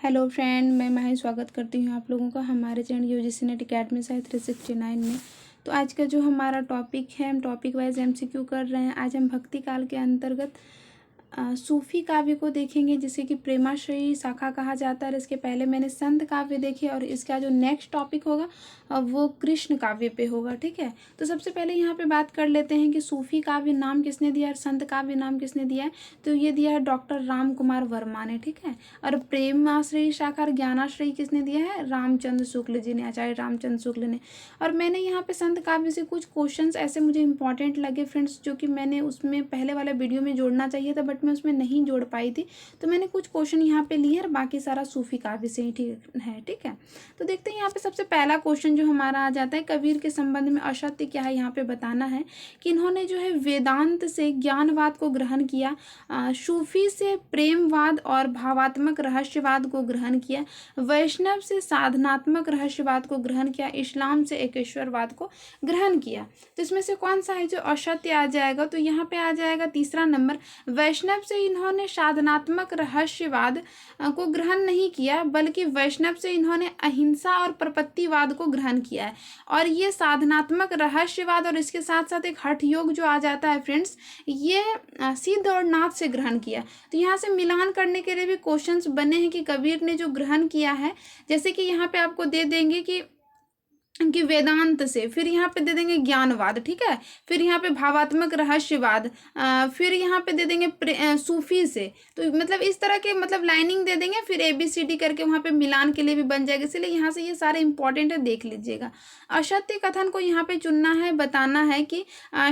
Hello friend, मैं माही स्वागत करती हूँ आप लोगों का हमारे channel UGC net academy site 369 में। तो आज का जो हमारा टॉपिक है, हम टॉपिक वाइज एमसीक्यू कर रहे हैं। आज हम भक्ति काल के अंतर्गत सूफी काव्य को देखेंगे, जिसे कि प्रेमाश्रयी शाखा कहा जाता है। इसके पहले मैंने संत काव्य देखे और इसका जो नेक्स्ट टॉपिक होगा वो कृष्ण काव्य पे होगा। ठीक है, तो सबसे पहले यहाँ पे बात कर लेते हैं कि सूफी काव्य नाम किसने दिया और संत काव्य नाम किसने दिया है। तो ये दिया है डॉक्टर राम कुमार वर्मा ने। ठीक है, और प्रेमाश्रयी शाखा और ज्ञानाश्रयी किसने दिया है? रामचंद्र शुक्ल जी ने, आचार्य रामचंद्र शुक्ल ने। और मैंने यहाँ पे संत काव्य से कुछ क्वेश्चंस ऐसे मुझे इंपॉर्टेंट लगे फ्रेंड्स, जो कि मैंने उसमें पहले वाले वीडियो में जोड़ना चाहिए था, बट मैं उसमें नहीं जोड़ पाई थी। तो मैंने कुछ क्वेश्चन यहाँ पे लिए और बाकी सारा सूफी काव्य से ही ठीक है। ठीक है, तो देखते हैं यहाँ पे सबसे पहला क्वेश्चन जो हमारा आ जाता है, कबीर के संबंध में असत्य क्या है। यहाँ पे बताना है कि इन्होंने जो है वेदांत से ज्ञानवाद को ग्रहण किया, सूफी से प्रेमवाद और भावात्मक रहस्यवाद को ग्रहण किया, वैष्णव से साधनात्मक रहस्यवाद को ग्रहण किया, इस्लाम से एकेश्वरवाद को ग्रहण किया। तो इसमें से कौन सा है जो असत्य आ जाएगा? तो यहाँ पे आ जाएगा तीसरा नंबर, वैष्णव से इन्होंने साधनात्मक रहस्यवाद को ग्रहण नहीं किया, बल्कि वैष्णव से इन्होंने अहिंसा और प्रपत्तिवाद को ग्रहण किया है। और ये साधनात्मक रहस्यवाद और इसके साथ साथ एक हठ योग जो आ जाता है फ्रेंड्स, ये सिद्ध और नाथ से ग्रहण किया। तो यहाँ से मिलान करने के लिए भी क्वेश्चंस बने हैं कि कबीर ने जो ग्रहण किया है, जैसे कि यहाँ पे आपको दे देंगे कि वेदांत से, फिर यहाँ पे दे देंगे ज्ञानवाद, ठीक है, फिर यहाँ पे भावात्मक रहस्यवाद, फिर यहाँ पे दे देंगे सूफी से। तो मतलब इस तरह के मतलब लाइनिंग दे देंगे, फिर ABCD करके वहाँ पे मिलान के लिए भी बन जाएगा। इसलिए यहाँ से ये सारे इंपॉर्टेंट है, देख लीजिएगा। असत्य कथन को यहाँ पे चुनना है, बताना है कि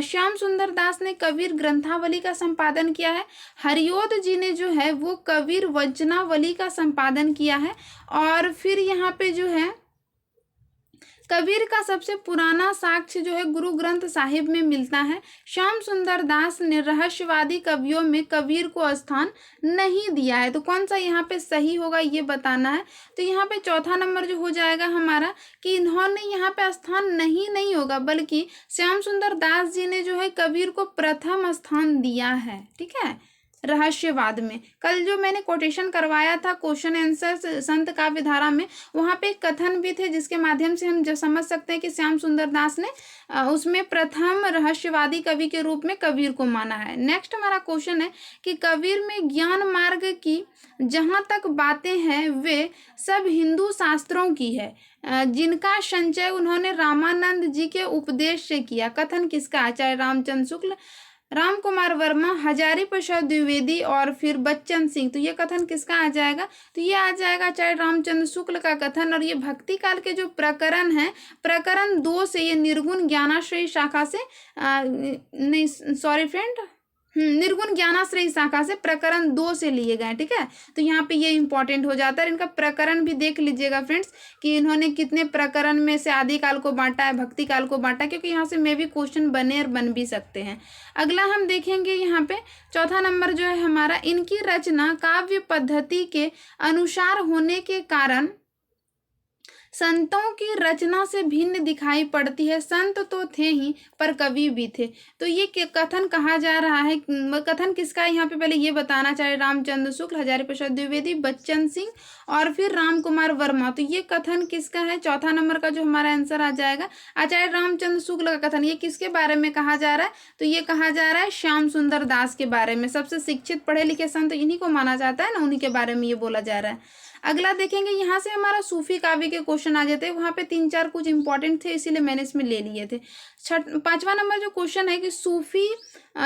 श्याम सुंदर दास ने कबीर ग्रंथावली का संपादन किया है, हरिओद जी ने जो है वो कबीर वचनावली का संपादन किया है, और फिर यहाँ पे जो है कबीर का सबसे पुराना साक्ष्य जो है गुरु ग्रंथ साहिब में मिलता है। श्याम सुंदर दास ने रहस्यवादी कवियों में कबीर को स्थान नहीं दिया है। तो कौन सा यहाँ पे सही होगा ये बताना है। तो यहाँ पे चौथा नंबर जो हो जाएगा हमारा कि इन्होंने यहाँ पे स्थान नहीं होगा, बल्कि श्याम सुंदर दास जी ने जो है कबीर को प्रथम स्थान दिया है। ठीक है, रहस्यवाद में। कल जो मैंने कोटेशन करवाया था क्वेश्चन आंसर संत काव्य धारा में, वहाँ पे एक कथन भी थे जिसके माध्यम से हम जो समझ सकते हैं कि श्याम सुंदर दास ने उसमें प्रथम रहस्यवादी कवि के रूप में कबीर को माना है। नेक्स्ट हमारा क्वेश्चन है कि कबीर में ज्ञान मार्ग की जहाँ तक बातें हैं वे सब हिंदू शास्त्रों की है, जिनका संचय उन्होंने रामानंद जी के उपदेश से किया। कथन किसका? आचार्य रामचंद्र शुक्ल, राम कुमार वर्मा, हजारी प्रसाद द्विवेदी और फिर बच्चन सिंह। तो ये कथन किसका आ जाएगा? तो ये आ जाएगा आचार्य रामचंद्र शुक्ल का कथन। और ये भक्ति काल के जो प्रकरण है, प्रकरण 2 से, ये निर्गुण ज्ञानाश्रयी शाखा से नहीं सॉरी फ्रेंड, निर्गुण ज्ञानाश्रयी शाखा से प्रकरण 2 से लिए गए। ठीक है, तो यहाँ पे ये इंपॉर्टेंट हो जाता है। इनका प्रकरण भी देख लीजिएगा फ्रेंड्स कि इन्होंने कितने प्रकरण में से आदि काल को बांटा है, भक्ति काल को बांटा, क्योंकि यहाँ से मे भी क्वेश्चन बने और बन भी सकते हैं। अगला हम देखेंगे यहाँ पे चौथा नंबर जो है हमारा, इनकी रचना काव्य पद्धति के अनुसार होने के कारण संतों की रचना से भिन्न दिखाई पड़ती है। संत तो थे ही पर कवि भी थे। तो ये कथन कहा जा रहा है, कथन किसका है यहाँ पे पहले ये बताना चाहिए। रामचंद्र शुक्ल, हजारी प्रसाद द्विवेदी, बच्चन सिंह और फिर राम कुमार वर्मा। तो ये कथन किसका है? चौथा नंबर का जो हमारा आंसर आ जाएगा आचार्य रामचंद्र शुक्ल का कथन। ये किसके बारे में कहा जा रहा है? तो ये कहा जा रहा है श्याम सुंदर दास के बारे में। सबसे शिक्षित पढ़े लिखे संत इन्हीं को माना जाता है ना, उन्हीं के बारे में ये बोला जा रहा है। अगला देखेंगे, यहाँ से हमारा सूफी काव्य के क्वेश्चन आ जाते हैं। वहाँ पे 3-4 कुछ इंपॉर्टेंट थे, इसीलिए मैंने इसमें ले लिए थे। पांचवा नंबर जो क्वेश्चन है कि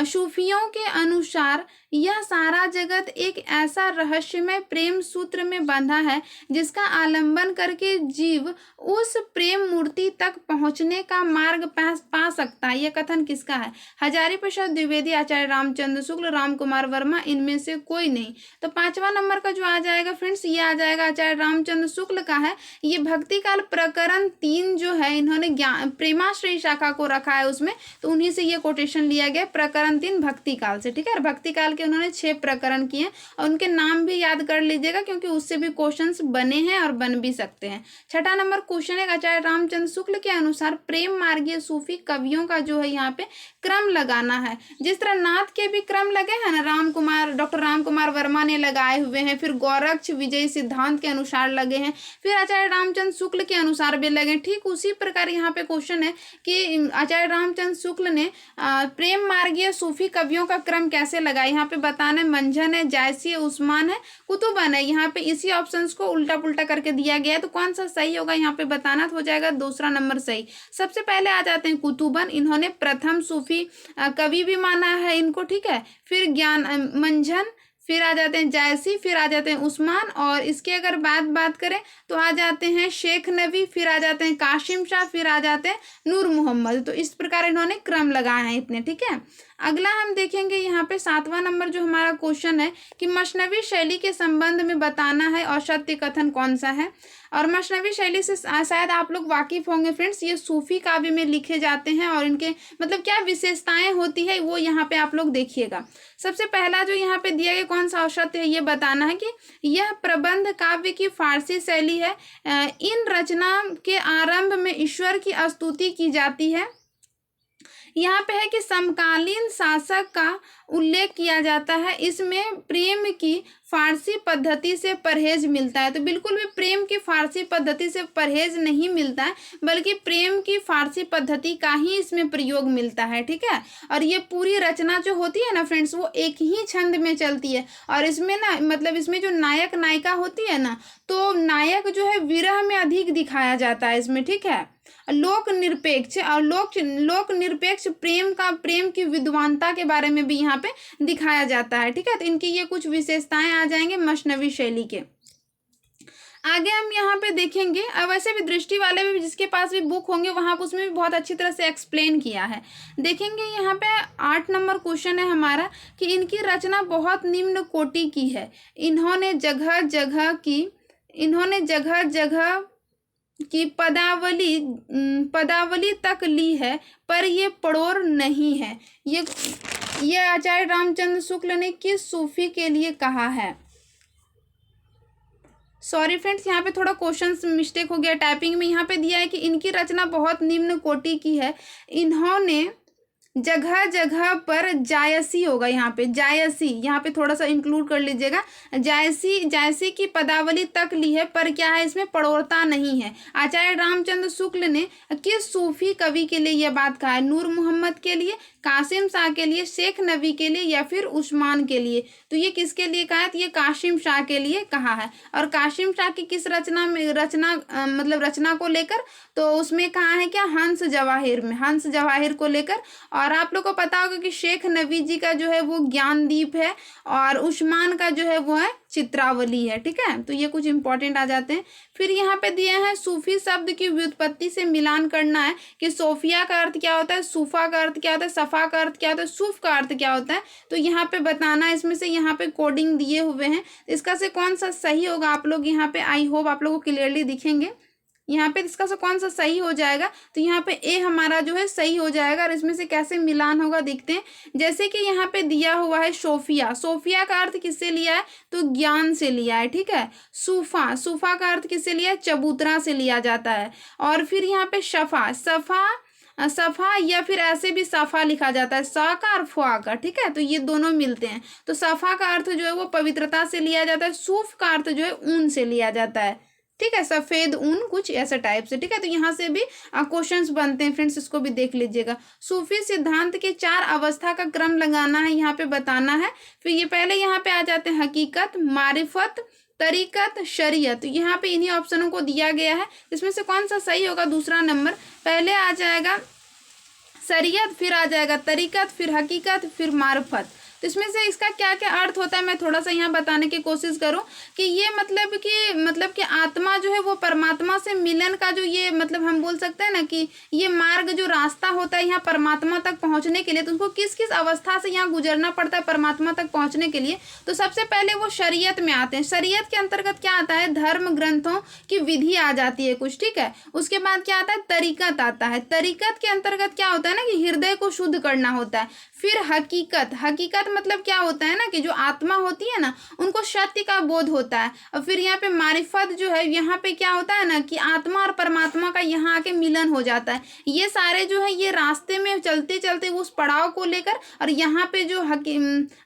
सूफियों के अनुसार यह सारा जगत एक ऐसा रहस्यमय प्रेम सूत्र में बंधा है जिसका आलंबन करके जीव उस प्रेम मूर्ति तक पहुंचने का मार्ग पा सकता है। यह कथन किसका है? हजारी प्रसाद द्विवेदी, आचार्य रामचंद्र शुक्ल, राम कुमार वर्मा, इनमें से कोई नहीं। तो पांचवा नंबर का जो आ जाएगा फ्रेंड्स, ये आ जाएगा आचार्य रामचंद्र शुक्ल का है। ये भक्ति काल प्रकरण 3 जो है, इन्होंने प्रेमाश्रयी शाखा को रखा है उसमें, तो उन्हीं से ये कोटेशन लिया गया, प्रकरण 3 भक्ति काल से। ठीक है, भक्ति काल के उन्होंने 6 प्रकरण किए और उनके नाम भी याद कर लीजिएगा, क्योंकि उससे भी क्वेश्चंस बने हैं और बन भी सकते हैं। छठा नंबर क्वेश्चन है, आचार्य रामचंद्र शुक्ल के अनुसार प्रेम मार्गीय सूफी कवियों का जो है यहाँ पे क्रम लगाना है। जिस तरह नाथ के भी क्रम लगे हैं ना, डॉक्टर राम कुमार वर्मा ने लगाए हुए हैं, फिर गौरक्ष, विजय सिद्धार्थ सिद्धांत के अनुसार लगे हैं, फिर आचार्य रामचंद्र शुक्ल के अनुसार भी लगे। ठीक उसी प्रकार यहाँ पे क्वेश्चन है कि आचार्य रामचंद्र शुक्ल ने प्रेम मार्गीय सूफी कवियों का क्रम कैसे लगाया। यहाँ पे बताना है मंझन है, जायसी है, उस्मान है, कुतुबन है। यहाँ पे इसी ऑप्शंस को उल्टा पुल्टा करके दिया गया है, तो कौन सा सही होगा यहाँ पे बताना, तो हो जाएगा दूसरा नंबर सही। सबसे पहले आ जाते हैं कुतुबन, इन्होंने प्रथम सूफी कवि भी माना है इनको, ठीक है। फिर ज्ञान मंझन, फिर आ जाते हैं जायसी, फिर आ जाते हैं उस्मान, और इसके अगर बात करें तो आ जाते हैं शेख नबी, फिर आ जाते हैं कासिम शाह, फिर आ जाते हैं नूर मोहम्मद। तो इस प्रकार इन्होंने क्रम लगाए हैं इतने, ठीक है। अगला हम देखेंगे यहाँ पे 7वां नंबर जो हमारा क्वेश्चन है कि मसनवी शैली के संबंध में बताना है और सत्य कथन कौन सा है। और मसनवी शैली से शायद आप लोग वाकिफ होंगे फ्रेंड्स, ये सूफी काव्य में लिखे जाते हैं और इनके मतलब क्या विशेषताएं होती है वो यहाँ पे आप लोग देखिएगा। सबसे पहला जो यहाँ पे दिया गया कौन सा औसत है, ये बताना है कि यह प्रबंध काव्य की फारसी शैली है। इन रचना के आरंभ में ईश्वर की स्तुति की जाती है। यहाँ पे है कि समकालीन शासक का उल्लेख किया जाता है। इसमें प्रेम की फारसी पद्धति से परहेज मिलता है। तो बिल्कुल भी प्रेम की फारसी पद्धति से परहेज नहीं मिलता है, बल्कि प्रेम की फारसी पद्धति का ही इसमें प्रयोग मिलता है, ठीक है। और ये पूरी रचना जो होती है ना फ्रेंड्स, वो एक ही छंद में चलती है। और इसमें ना मतलब इसमें जो नायक नायिका होती है ना, तो नायक जो है विरह में अधिक दिखाया जाता है इसमें, ठीक है। लोक निरपेक्ष और लोक निरपेक्ष प्रेम की विद्वानता के बारे में भी यहाँ पे दिखाया जाता है, ठीक है। तो इनकी ये कुछ विशेषताएं आ जाएंगे मसनवी शैली के। आगे हम यहाँ पे देखेंगे, और वैसे भी दृष्टि वाले भी जिसके पास भी बुक होंगे वहाँ पर उसमें भी बहुत अच्छी तरह से एक्सप्लेन किया है। देखेंगे यहाँ पे 8 नंबर क्वेश्चन है हमारा कि इनकी रचना बहुत निम्न कोटि की है। इन्होंने जगह जगह की पदावली तक ली है, पर ये पड़ोर नहीं है। ये आचार्य रामचंद्र शुक्ल ने किस सूफी के लिए कहा है। सॉरी फ्रेंड्स, यहाँ पे थोड़ा क्वेश्चन मिस्टेक हो गया टाइपिंग में। यहाँ पे दिया है कि इनकी रचना बहुत निम्न कोटि की है। इन्होंने जगह जगह पर जायसी होगा, यहाँ पे जायसी यहाँ पे थोड़ा सा इंक्लूड कर लीजिएगा। जायसी की पदावली तक ली है, पर क्या है इसमें पड़ोरता नहीं है। आचार्य रामचंद्र शुक्ल ने किस सूफी कवि के लिए यह बात कहा है, नूर मोहम्मद के लिए, कासिम शाह के लिए, शेख नबी के लिए या फिर उस्मान के लिए। तो ये किसके लिए कहा है, तो ये कासिम शाह के लिए कहा है। और कासिम शाह की किस रचना को लेकर, तो उसमें कहा है क्या, हंस जवाहिर को लेकर। और आप लोग को पता होगा कि शेख नबी जी का जो है वो ज्ञानदीप है और उस्मान का जो है वो है चित्रावली है, ठीक है। तो ये कुछ इंपॉर्टेंट आ जाते हैं। फिर यहाँ पे दिए हैं सूफी शब्द की व्युत्पत्ति से मिलान करना है कि सोफिया का अर्थ क्या होता है, सूफा का अर्थ क्या होता है, सफ़ा का अर्थ क्या होता है, सूफ का अर्थ क्या होता है। तो यहाँ पे बताना है, इसमें से यहाँ पे कोडिंग दिए हुए हैं, इसका से कौन सा सही होगा आप लोग यहाँ पे आई होप आप लोगों को क्लियरली दिखेंगे। यहाँ पे इसका से कौन सा सही हो जाएगा, तो यहाँ पे ए हमारा जो है सही हो जाएगा। और इसमें से कैसे मिलान होगा देखते हैं। जैसे कि यहाँ पे दिया हुआ है सोफिया का अर्थ किससे लिया है, तो ज्ञान से लिया है, ठीक है। सूफा का अर्थ किससे लिया है, चबूतरा से लिया जाता है। और फिर यहाँ पे सफ़ा या फिर ऐसे भी सफ़ा लिखा जाता है, सा का और फुआ का, ठीक है। तो ये दोनों मिलते हैं। तो सफ़ा का अर्थ जो है वो पवित्रता से लिया जाता है, सूफ का अर्थ जो है ऊन से लिया जाता है, ठीक है, सफ़ेद ऊन कुछ ऐसा टाइप से, ठीक है। तो यहाँ से भी क्वेश्चंस बनते हैं फ्रेंड्स, इसको भी देख लीजिएगा। सूफी सिद्धांत के 4 अवस्था का क्रम लगाना है, यहाँ पे बताना है। फिर ये पहले यहाँ पे आ जाते हैं हकीकत, मारिफत, तरीकत, शरीयत। तो यहाँ पे इन्हीं ऑप्शनों को दिया गया है। इसमें से कौन सा सही होगा, दूसरा नंबर। पहले आ जाएगा शरीयत, फिर आ जाएगा तरीकत, फिर हकीकत, फिर मारिफत। तो इसमें से इसका क्या क्या अर्थ होता है मैं थोड़ा सा यहाँ बताने की कोशिश करूँ कि ये मतलब कि आत्मा जो है वो परमात्मा से मिलन का जो ये मतलब हम बोल सकते हैं ना कि ये मार्ग जो रास्ता होता है यहाँ परमात्मा तक पहुँचने के लिए, तो उनको किस किस अवस्था से यहाँ गुजरना पड़ता है परमात्मा तक पहुँचने के लिए। तो सबसे पहले वो शरीयत में आते हैं। शरीयत के अंतर्गत क्या आता है, धर्म ग्रंथों की विधि आ जाती है कुछ, ठीक है। उसके बाद क्या आता है, तरीकत आता है। तरीकत के अंतर्गत क्या होता है ना कि हृदय को शुद्ध करना होता है। फिर हकीकत, हकीकत मतलब क्या होता है ना कि जो आत्मा होती है ना उनको सत्य का बोध होता है। और फिर यहाँ पे मारिफत जो है, यहाँ पे क्या होता है ना कि आत्मा और परमात्मा का यहाँ आके मिलन हो जाता है। ये सारे जो है ये रास्ते में चलते चलते उस पड़ाव को लेकर, और यहाँ पे जो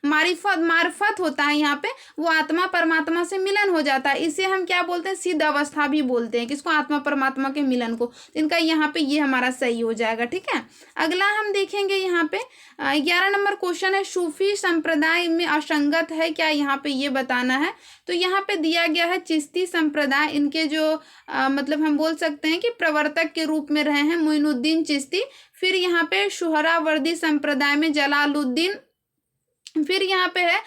मारिफत होता है यहाँ पे वो आत्मा परमात्मा से मिलन हो जाता है। इसे हम क्या बोलते हैं, सिद्ध अवस्था भी बोलते हैं, किसको, आत्मा परमात्मा के मिलन को। तो इनका यहाँ पे ये हमारा सही हो जाएगा। ठीक है, अगला हम देखेंगे यहाँ पे 11 नंबर क्वेश्चन है, सूफी संप्रदाय में असंगत है क्या, यहाँ पे ये बताना है। तो यहाँ पे दिया गया है चिश्ती संप्रदाय, इनके जो मतलब हम बोल सकते हैं कि प्रवर्तक के रूप में रहे हैं मोइनुद्दीन चिश्ती। फिर यहाँ पे सुहरावर्दी संप्रदाय में जलालुद्दीन। फिर यहाँ पे है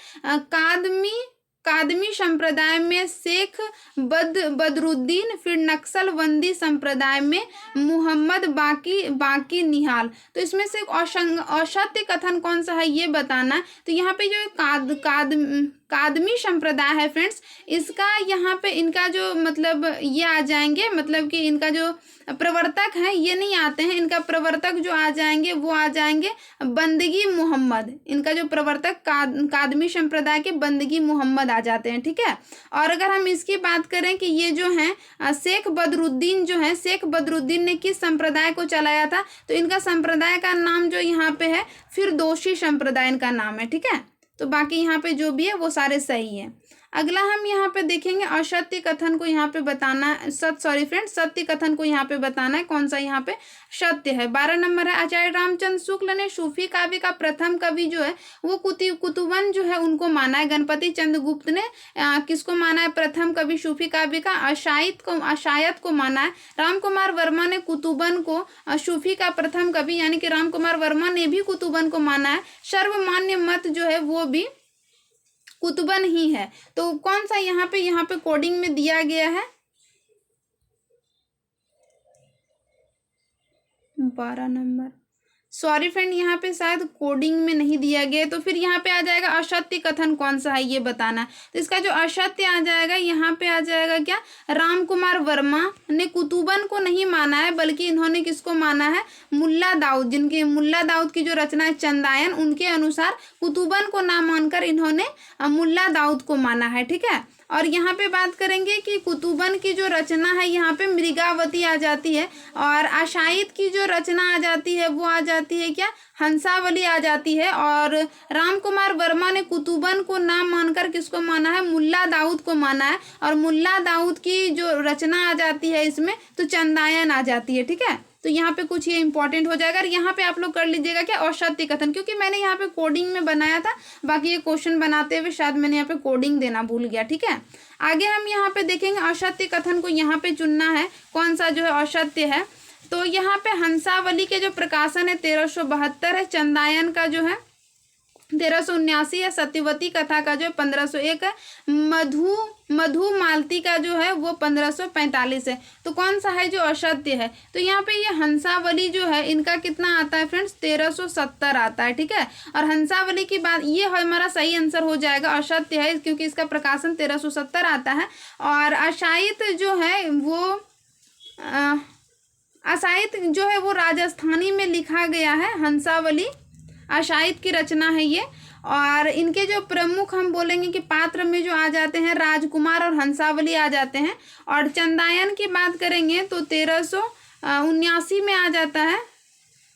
कादमी संप्रदाय में शेख बदरुद्दीन। फिर नक्सलबंदी संप्रदाय में मोहम्मद बाकी निहाल। तो इसमें से असत्य कथन कौन सा है ये बताना है। तो यहाँ पे जो कादमी संप्रदाय है फ्रेंड्स, इसका यहाँ पे इनका जो मतलब ये आ जाएंगे, मतलब कि इनका जो प्रवर्तक है ये नहीं आते हैं, इनका प्रवर्तक जो आ जाएंगे वो आ जाएंगे बंदगी मोहम्मद। इनका जो प्रवर्तक कादमी संप्रदाय के बंदगी मोहम्मद आ जाते हैं। ठीक है, और अगर हम इसकी बात करें कि ये जो है शेख बदरुद्दीन जो है, शेख बदरुद्दीन ने किस संप्रदाय को चलाया था, तो इनका संप्रदाय का नाम जो यहाँ पे है फिरदौसी संप्रदाय इनका नाम है। ठीक है, तो बाकी यहाँ पे जो भी है वो सारे सही है। अगला हम यहाँ पे देखेंगे असत्य कथन को यहाँ पे बताना, सत्य कथन को यहाँ पे बताना है, कौन सा यहाँ पे सत्य है। 12 नंबर है, आचार्य रामचंद्र शुक्ल ने सूफी काव्य का प्रथम कवि जो है वो कुतुबन जो है उनको माना है। गणपति चंद्रगुप्त ने किसको माना है प्रथम कवि सूफी काव्य का, अशायत को माना है। राम कुमार वर्मा ने कुतुबन को सूफी का प्रथम कवि, यानी कि राम कुमार वर्मा ने भी कुतुबन को माना है। सर्वमान्य मत जो है वो भी कुतुबन ही है। तो कौन सा यहाँ पे कोडिंग में दिया गया है, 12 नंबर, सॉरी फ्रेंड यहाँ पे शायद कोडिंग में नहीं दिया गया। तो फिर यहाँ पे आ जाएगा असत्य कथन कौन सा है ये बताना। तो इसका जो असत्य आ जाएगा यहाँ पे आ जाएगा क्या, राम कुमार वर्मा ने कुतुबन को नहीं माना है, बल्कि इन्होंने किसको माना है, मुल्ला दाऊद, जिनके मुल्ला दाऊद की जो रचना है चंदायन, उनके अनुसार कुतुबन को ना मानकर इन्होंने मुल्ला दाऊद को माना है। ठीक है, और यहाँ पे बात करेंगे कि कुतुबन की जो रचना है यहाँ पे मृगावती आ जाती है, और आशायत की जो रचना आ जाती है वो आ जाती है क्या, हंसावली आ जाती है। और राम कुमार वर्मा ने कुतुबन को ना मानकर किसको माना है, मुल्ला दाऊद को माना है, और मुल्ला दाऊद की जो रचना आ जाती है इसमें तो चंदायन आ जाती है। ठीक है, तो यहाँ पे कुछ ये इंपॉर्टेंट हो जाएगा। और यहाँ पे आप लोग कर लीजिएगा क्या, असत्य कथन, क्योंकि मैंने यहाँ पे कोडिंग में बनाया था, बाकी ये क्वेश्चन बनाते हुए शायद मैंने यहाँ पे कोडिंग देना भूल गया। ठीक है, आगे हम यहाँ पे देखेंगे असत्य कथन को यहाँ पे चुनना है, कौन सा जो है असत्य है। तो यहाँ पे हंसावली के जो प्रकाशन है 1372 है, चंदायन का जो है 1379 है, सत्यवती कथा का जो है 1501 है, मधु मालती का जो है वो 1545 है। तो कौन सा है जो असत्य है, तो यहाँ पे ये हंसावली जो है इनका कितना आता है फ्रेंड्स, 1370 आता है। ठीक है, और हंसावली की बात, ये हमारा सही आंसर हो जाएगा, असत्य है, क्योंकि इसका प्रकाशन 1370 आता है। और आशायत जो है वो आशायत जो है वो राजस्थानी में लिखा गया है, हंसावली आशायत की रचना है ये। और इनके जो प्रमुख हम बोलेंगे कि पात्र में जो आ जाते हैं राजकुमार और हंसावली आ जाते हैं। और चंदायन की बात करेंगे तो 1379 में आ जाता है,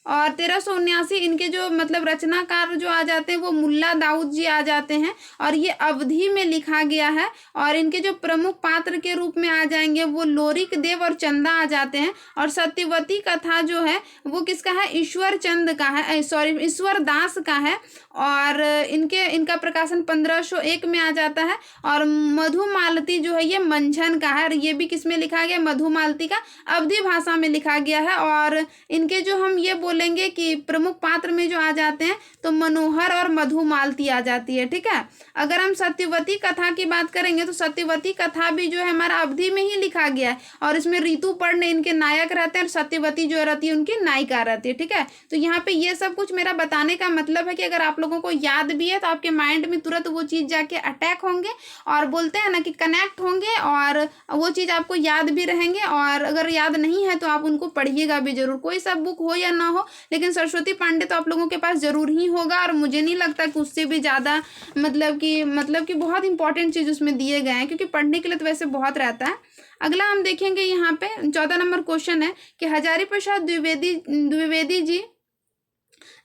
और 1379 इनके जो मतलब रचनाकार जो आ जाते हैं वो मुल्ला दाऊद जी आ जाते हैं, और ये अवधि में लिखा गया है। और इनके जो प्रमुख पात्र के रूप में आ जाएंगे वो लोरिक देव और चंदा आ जाते हैं। और सत्यवती कथा जो है वो किसका है, ईश्वर चंद का है, ईश्वर दास का है। और इनका प्रकाशन 1501 में आ जाता है। और मधुमालती जो है ये मंझन का है, और ये भी किस में लिखा गया, मधुमालती का अवधि भाषा में लिखा गया है। और इनके जो हम ये बोलेंगे कि प्रमुख पात्र में जो आ जाते हैं तो मनोहर और मधुमालती आ जाती है। ठीक है, अगर हम सत्यवती कथा की बात करेंगे तो सत्यवती कथा भी जो है हमारा अवधि में ही लिखा गया है, और इसमें ऋतुपर्ण इनके नायक रहते हैं और सत्यवती जो रहती है उनकी नायिका रहती है। ठीक है, तो यहाँ पे ये सब कुछ मेरा बताने का मतलब है कि अगर आप लोगों को याद भी है तो आपके माइंड में तुरंत वो चीज़ जाके अटैक होंगे, और बोलते हैं ना कि कनेक्ट होंगे, और वो चीज़ आपको याद भी रहेंगे। और अगर याद नहीं है तो आप उनको पढ़िएगा भी जरूर, कोई सा बुक हो या ना हो, हो, लेकिन सरस्वती पांडे तो आप लोगों के पास जरूर ही होगा और मुझे नहीं लगता कि उससे भी ज़्यादा मतलब कि बहुत इंपॉर्टेंट चीज़ उसमें दिए गए हैं, क्योंकि पढ़ने के लिए तो वैसे बहुत रहता है। अगला हम देखेंगे यहाँ पे 14 नंबर क्वेश्चन है कि हजारी प्रसाद द्विवेदी जी,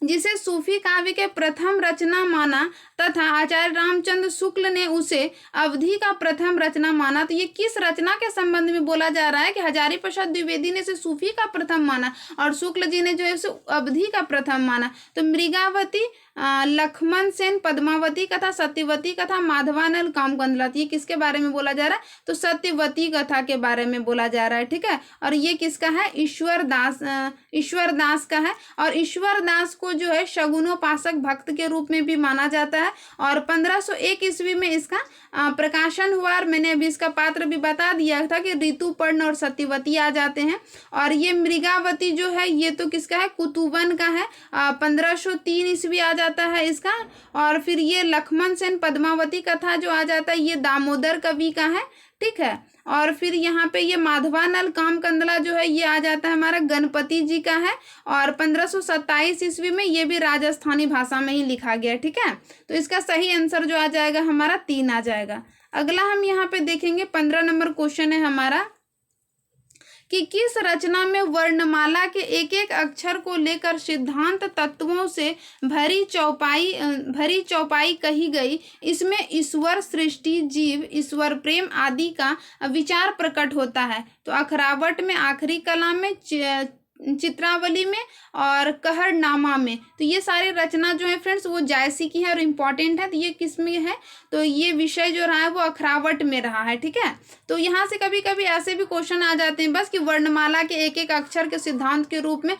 जिसे सूफी काव्य के प्रथम रचना माना तथा आचार्य रामचंद्र शुक्ल ने उसे अवधि का प्रथम रचना माना, तो ये किस रचना के संबंध में बोला जा रहा है कि हजारी प्रसाद द्विवेदी ने इसे सूफी का प्रथम माना और शुक्ल जी ने जो है उसे अवधि का प्रथम माना। तो मृगावती, लक्ष्मण सेन, पद्मावती कथा, सत्यवती कथा, माधवानल कामकंदला, ये किसके बारे में बोला जा रहा है? तो सत्यवती कथा के बारे में बोला जा रहा है, ठीक है। और ये किसका है? ईश्वर दास का है। और ईश्वर दास को जो है शगुनोपासक भक्त के रूप में भी माना जाता है और 1501 ईस्वी में इसका प्रकाशन हुआ। और मैंने अभी इसका पात्र भी बता दिया था कि ऋतुपर्ण और सत्यवती आ जाते हैं। और ये मृगावती जो है ये तो किसका है? कुतुबन का है, 1503 ईस्वी आ जाता है इसका। और फिर ये लक्ष्मण सेन पद्मावती कथा जो आ जाता है ये दामोदर कवि का है, ठीक है। और फिर यहाँ पे ये माधवानल कामकंदला जो है ये आ जाता है हमारा गणपति जी का है और 1527 ईस्वी में ये भी राजस्थानी भाषा में ही लिखा गया, ठीक है। तो इसका सही आंसर जो आ जाएगा हमारा 3 आ जाएगा। अगला हम यहाँ पे देखेंगे 15 नंबर क्वेश्चन है हमारा कि किस रचना में वर्णमाला के एक एक अक्षर को लेकर सिद्धांत तत्वों से भरी चौपाई कही गई। इसमें ईश्वर, सृष्टि, जीव, ईश्वर प्रेम आदि का विचार प्रकट होता है। तो अखरावट में, आखिरी कलाम में, चित्रावली में और कहरनामा में। तो ये सारे रचना जो है फ्रेंड्स वो जायसी की है और इम्पॉर्टेंट है। तो ये किस में है? तो ये विषय जो रहा है वो अखरावट में रहा है, ठीक है। तो यहाँ से कभी कभी ऐसे भी क्वेश्चन आ जाते हैं बस कि वर्णमाला के एक एक अक्षर के सिद्धांत के रूप में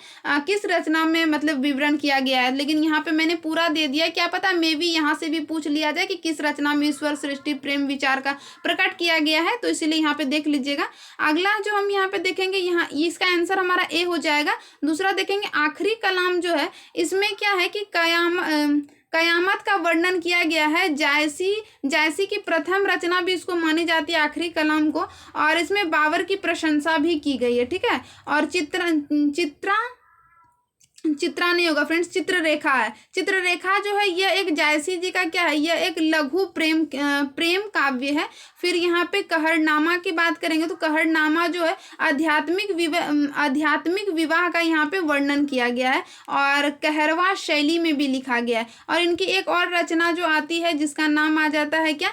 किस रचना में मतलब विवरण किया गया है, लेकिन यहाँ पे मैंने पूरा दे दिया। क्या पता मे भी यहाँ से भी पूछ लिया जाए कि किस रचना में ईश्वर, सृष्टि, प्रेम, विचार का प्रकट किया गया है, तो इसीलिए यहाँ पे देख लीजिएगा। अगला जो हम यहाँ पे देखेंगे, यहाँ इसका आंसर हमारा ए हो जाएगा। दूसरा देखेंगे आखिरी कलाम जो है इसमें क्या है कि कयामत का वर्णन किया गया है। जायसी की प्रथम रचना भी इसको मानी जाती है आखिरी कलाम को, और इसमें बाबर की प्रशंसा भी की गई है, ठीक है। और चित्रा नहीं होगा फ्रेंड्स, चित्ररेखा है। चित्ररेखा जो है यह एक जायसी जी का क्या है? यह एक लघु प्रेम काव्य है। फिर यहाँ पे कहरनामा की बात करेंगे तो कहरनामा जो है आध्यात्मिक विवाह का यहाँ पे वर्णन किया गया है और कहरवा शैली में भी लिखा गया है। और इनकी एक और रचना जो आती है जिसका नाम आ जाता है क्या?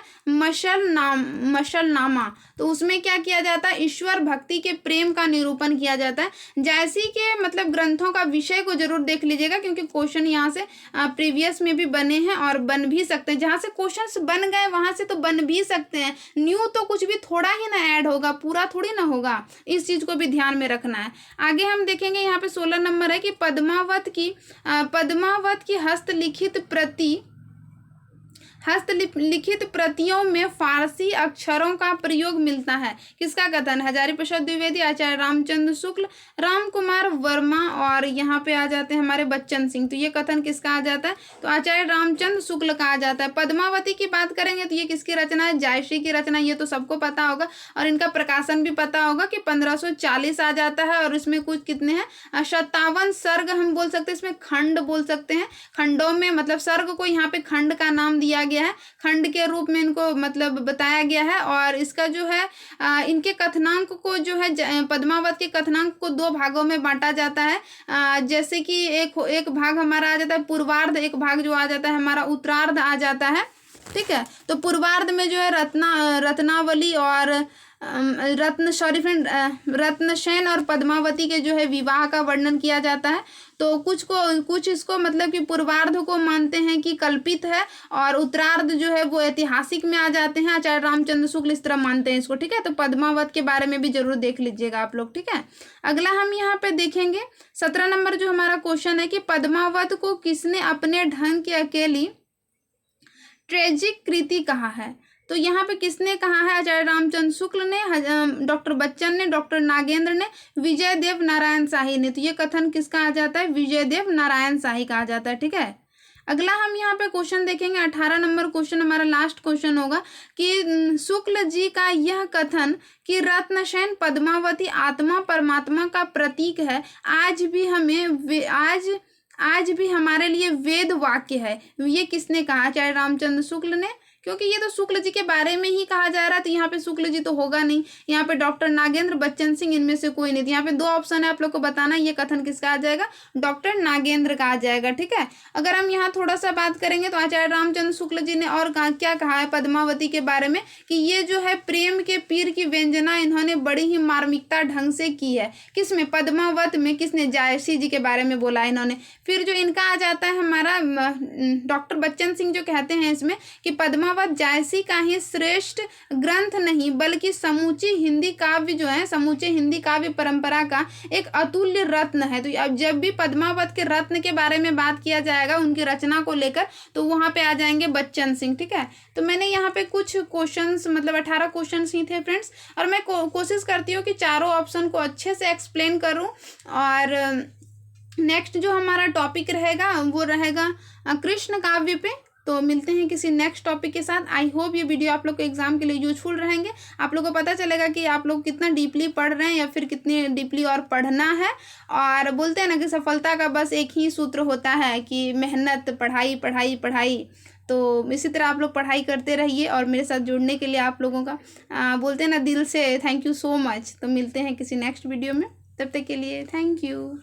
मशलनामा। तो उसमें क्या किया जाता है? ईश्वर भक्ति के प्रेम का निरूपण किया जाता है। जायसी के मतलब ग्रंथों का विषय को जरूर देख लीजिएगा, क्योंकि क्वेश्चन यहाँ से प्रीवियस में भी बने हैं और बन भी सकते हैं। जहाँ से क्वेश्चंस बन गए वहां से तो बन भी सकते हैं। न्यू तो कुछ भी थोड़ा ही ना ऐड होगा, पूरा थोड़ी ना होगा। इस चीज को भी ध्यान में रखना है। आगे हम देखेंगे यहाँ पे 16 नंबर है कि पद्मावत की हस्तलिखित प्रतियों में फारसी अक्षरों का प्रयोग मिलता है। किसका कथन? हजारी प्रसाद द्विवेदी, आचार्य रामचंद्र शुक्ल, राम कुमार वर्मा और यहाँ पे आ जाते हैं हमारे बच्चन सिंह। तो ये कथन किसका आ जाता है? तो आचार्य रामचंद्र शुक्ल का आ जाता है। पद्मावती की बात करेंगे तो ये किसकी रचना है? जायसी की रचना। ये तो सबको पता होगा और इनका प्रकाशन भी पता होगा कि 1540 आ जाता है। और इसमें कुछ कितने हैं? 57 सर्ग हम बोल सकते हैं, इसमें खंड बोल सकते हैं। खंडों में मतलब सर्ग को यहाँ पे खंड का नाम दिया गया है, खंड के रूप में इनको मतलब बताया गया है। और इसका जो है इनके कथनांक को जो है पद्मावत के कथनांक को 2 भागों में बांटा जाता है। जैसे कि एक भाग हमारा आ जाता है पूर्वार्ध, एक भाग जो आ जाता है हमारा उत्तरार्ध आ जाता है, ठीक है। तो पूर्वार्ध में जो है रत्नावली और रत्नसेन और पद्मावती के जो है विवाह का वर्णन किया जाता है। तो कुछ इसको मतलब कि पूर्वार्ध को मानते हैं कि कल्पित है और उत्तरार्ध जो है वो ऐतिहासिक में आ जाते हैं। आचार्य रामचंद्र शुक्ल इस तरह मानते हैं इसको, ठीक है। तो पद्मावत के बारे में भी जरूर देख लीजिएगा आप लोग, ठीक है। अगला हम यहाँ पे देखेंगे 17 नंबर जो हमारा क्वेश्चन है कि पद्मावत को किसने अपने ढंग की अकेली ट्रेजिक कृति कहा है? तो यहाँ पे किसने कहा है? आचार्य रामचंद्र शुक्ल ने, डॉक्टर बच्चन ने, डॉक्टर नागेंद्र ने, विजय देव नारायण शाही ने। तो ये कथन किसका आ जाता है? विजय देव नारायण शाही का आ जाता है, ठीक है। अगला हम यहाँ पे क्वेश्चन देखेंगे 18 नंबर क्वेश्चन, हमारा लास्ट क्वेश्चन होगा कि शुक्ल जी का यह कथन कि रत्नशयन पद्मावती आत्मा परमात्मा का प्रतीक है आज भी हमारे लिए वेद वाक्य है, ये किसने कहा? आचार्य रामचंद्र शुक्ल ने, क्योंकि ये तो शुक्ल जी के बारे में ही कहा जा रहा है, तो यहाँ पे शुक्ल जी तो होगा नहीं। यहाँ पे डॉक्टर नागेंद्र, बच्चन सिंह, इनमें से कोई नहीं। तो यहाँ पे दो ऑप्शन है, आप लोग को बताना ये कथन किसका आ जाएगा? डॉक्टर नागेंद्र का आ जाएगा। ठीक है, अगर हम यहाँ थोड़ा सा बात करेंगे तो आचार्य रामचंद्र शुक्ल जी ने और क्या कहा है पद्मावती के बारे में, कि ये जो है प्रेम के पीर की व्यंजना इन्होंने बड़ी ही मार्मिकता ढंग से की है। किसमें? पद्मावत में। किसने? जायसी जी के बारे में बोला है इन्होंने। फिर जो इनका आ जाता है हमारा डॉक्टर बच्चन सिंह, जो कहते हैं इसमें कि पद्मावत जायसी का ही श्रेष्ठ ग्रंथ नहीं बल्कि समूची हिंदी काव्य जो है, समूचे हिंदी काव्य परंपरा का एक अतुल्य रत्न है। तो अब जब भी पद्मावत के रत्न के बारे में बात किया जाएगा उनकी रचना को लेकर, तो वहां पे आ जाएंगे बच्चन सिंह। ठीक है, तो मैंने यहाँ पे कुछ क्वेश्चंस, मतलब 18 क्वेश्चंस ही थे फ्रेंड्स, और मैं कोशिश करती हूँ कि चारों ऑप्शन को अच्छे से एक्सप्लेन करूँ। और नेक्स्ट जो हमारा टॉपिक रहेगा वो रहेगा कृष्ण काव्य पे। तो मिलते हैं किसी नेक्स्ट टॉपिक के साथ। आई होप ये वीडियो आप लोग को एग्जाम के लिए यूजफुल रहेंगे। आप लोग को पता चलेगा कि आप लोग कितना डीपली पढ़ रहे हैं या फिर कितनी डीपली और पढ़ना है। और बोलते हैं ना कि सफलता का बस एक ही सूत्र होता है कि मेहनत, पढ़ाई पढ़ाई पढ़ाई। तो इसी तरह आप लोग पढ़ाई करते रहिए, और मेरे साथ जुड़ने के लिए आप लोगों का बोलते हैं ना दिल से थैंक यू सो मच। तो मिलते हैं किसी नेक्स्ट वीडियो में, तब तक के लिए थैंक यू।